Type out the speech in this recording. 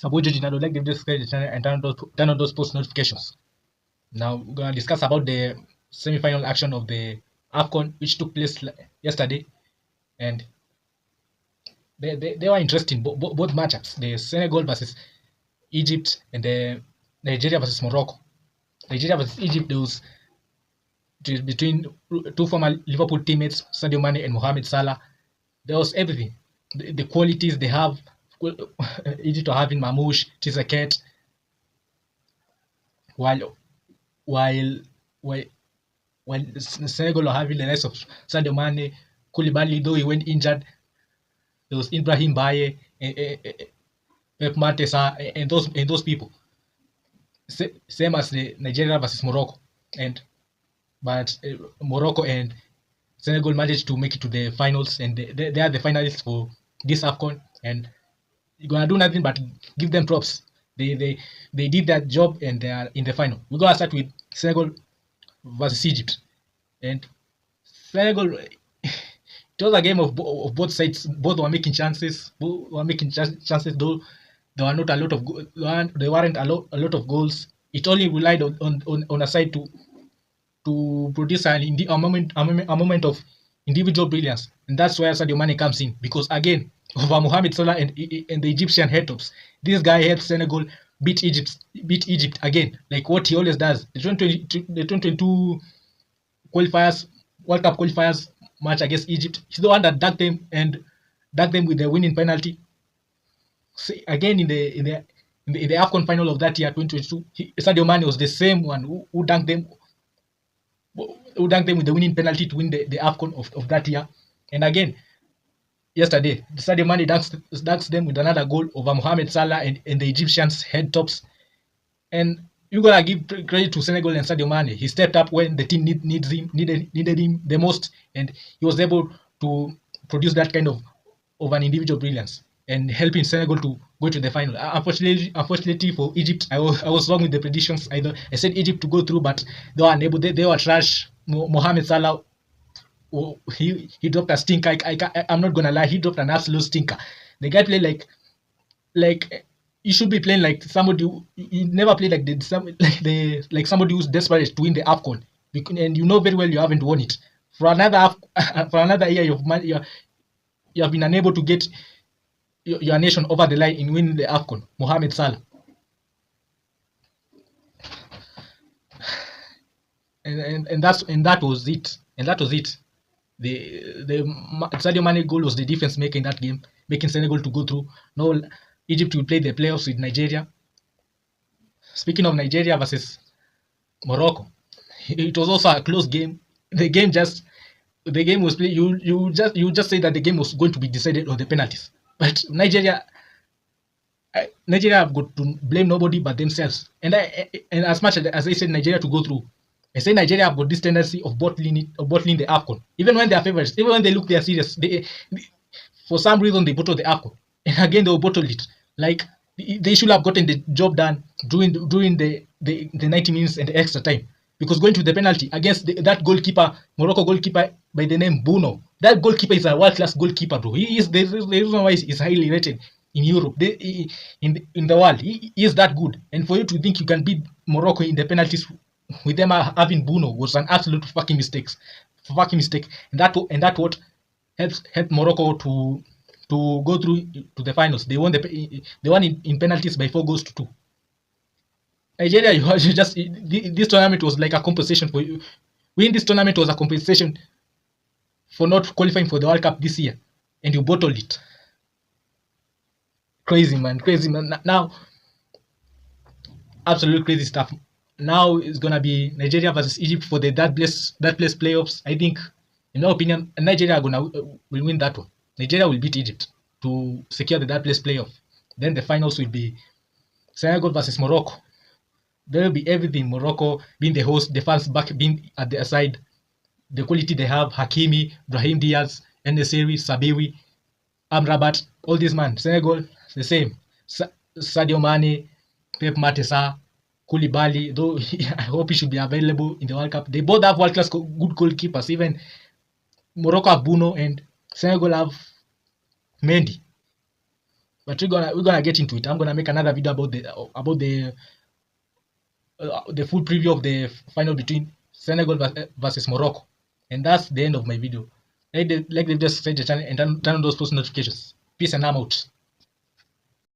Support you not like this and turn on those post notifications. Now we're gonna discuss about the semi-final action of the Afcon, which took place yesterday, and they were interesting. Both matchups: the Senegal versus Egypt and the Nigeria versus Morocco. Nigeria versus Egypt, there was between two former Liverpool teammates, Sadio Mané and Mohamed Salah. There was everything. The qualities they have. Egypt are having Mamouche, Chizaket, while while while while Senegal are having the rest of Sadio Mane, Koulibaly, though he went injured. There was Ibrahim Baye, Pep Matesa, and those people. Same as the Nigeria versus Morocco, but Morocco and Senegal managed to make it to the finals, and they are the finalists for this Afcon, and you're gonna do nothing but give them props. They did that job, and they are in the final. We're gonna start with Senegal versus Egypt, and Senegal. It was a game of both sides. Both were making chances. Both were making chances, though there were not a lot of there weren't a lot of goals. It only relied on a side to produce a moment of individual brilliance, and that's where Sadio Mane comes in, because again, over Mohamed Salah and the Egyptian head tops, this guy helped Senegal beat Egypt again, like what he always does. The 2022 qualifiers, World Cup qualifiers match against Egypt, he's the one that ducked them with the winning penalty. So again, in the Afcon final of that year, 2022, Sadio Mane was the same one who dunked them with the winning penalty to win the Afcon of that year. And again, yesterday, Sadio Mane dunks them with another goal over Mohamed Salah and the Egyptians' head tops. And you gotta give credit to Senegal and Sadio Mane. He stepped up when the team needed him the most, and he was able to produce that kind of an individual brilliance and helping Senegal to go to the final. Unfortunately for Egypt, I was wrong with the predictions. I said Egypt to go through, but they were unable. They were trash. Mohamed Salah, he dropped a stinker. I'm not gonna lie, he dropped an absolute stinker. The guy played like you should be playing like somebody you never play like somebody who's desperate to win the Afcon, and you know very well you haven't won it for another year. You have been unable to get your nation over the line in winning the Afcon. Mohamed Salah, and that was it. The Sadio Mane goal was the difference maker in that game, making Senegal to go through. No, Egypt will play the playoffs with Nigeria. Speaking of Nigeria versus Morocco, it was also a close game. The game was played. You just say that the game was going to be decided on the penalties, but Nigeria have got to blame nobody but themselves. And as much as I said Nigeria to go through, I say Nigeria have got this tendency of bottling the Afcon. Even when they are favorites, even when they look they are serious, for some reason they bottle the Afcon, and again they will bottle it. Like they should have gotten the job done during the 90 minutes and the extra time, because going to the penalty against that goalkeeper, Morocco goalkeeper by the name Bruno. That goalkeeper is a world-class goalkeeper, bro. He is the reason why he's highly rated in Europe, in the world. He is that good, and for you to think you can beat Morocco in the penalties with them having Bruno was an absolute fucking mistake. And that what helped Morocco to go through to the finals. They won in penalties by 4-2. Nigeria, you just this tournament was like a compensation for you. Winning this tournament was a compensation for not qualifying for the World Cup this year, and you bottled it. Crazy man. Now, absolute crazy stuff. Now it's gonna be Nigeria versus Egypt for the that place playoffs. I think, in my opinion, Nigeria will win that one. Nigeria will beat Egypt to secure the that place playoff. Then the finals will be Senegal versus Morocco. There will be everything. Morocco being the host, the fans back being at their side, the quality they have: Hakimi, Brahim Diaz, Enesiri, Sabiwi, Rabat, all these man. Senegal the same. Sadio Mane, Pep Matesa, Koulibaly, though I hope he should be available in the World Cup. They both have world-class good goalkeepers. Even Morocco have Bruno and Senegal have Mendy. But we're gonna get into it. I'm gonna make another video about the full preview of the final between Senegal versus Morocco, and that's the end of my video. Like they just set the channel and turn on those post notifications. Peace and I'm out.